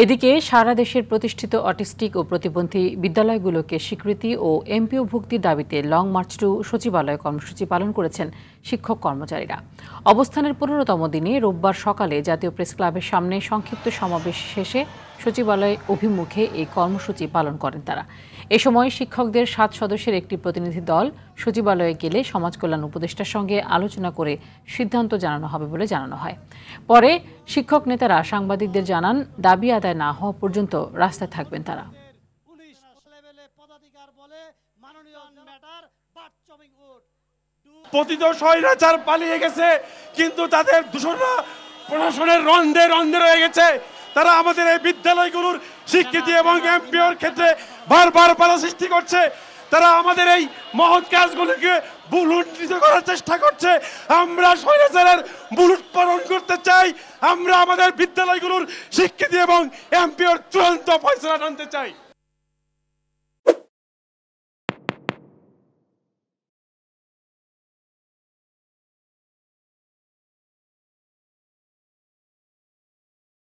এদিকে সারা দেশের প্রতিষ্ঠিত অটিস্টিক ও প্রতিবন্ধী বিদ্যালয়গুলোকে স্বীকৃতি ও এমপিও ভুক্তির দাবিতে লং মার্চ টু সচিবালয় কর্মসূচি পালন করেছেন শিক্ষক কর্মচারীরা। অবস্থানের ১৫তম দিনে রোববার সকালে জাতীয় প্রেস ক্লাবের সামনে সংক্ষিপ্ত সমাবেশ শেষে সচিবালয় অভিমুখে এই কর্মসূচি পালন করেন তারা। এ সময় শিক্ষকদের ৭ সদস্যের একটি প্রতিনিধি দল সচিবালয়ে গেলে সমাজ কল্যাণ উপদেষ্টার সঙ্গে আলোচনা করে সিদ্ধান্ত জানানো হবে বলে জানানো হয়। পরে শিক্ষক নেতারা সাংবাদিকদের জানান, দাবি আদায় না হওয়া পর্যন্ত রাস্তায় থাকবেন তারা। পতিত স্বৈরাচার পালিয়ে গেছে, কিন্তু তাদের দূষণরা প্রশাসনের রন্ধে রন্ধে রয়ে গেছে। তারা আমাদের এই বিদ্যালয়গুলোর স্বীকৃতি এবং এমপিওর ক্ষেত্রে বারবার বাধা সৃষ্টি করছে। তারা আমাদের এই মহৎ কাজগুলোকে বুলুণ্ঠিত করার চেষ্টা করছে। আমরা স্বৈরাচারের বুলুট পালন করতে চাই। আমরা আমাদের বিদ্যালয়গুলোর স্বীকৃতি এবং এমপিওর চূড়ান্ত ফয়সালা আনতে চাই।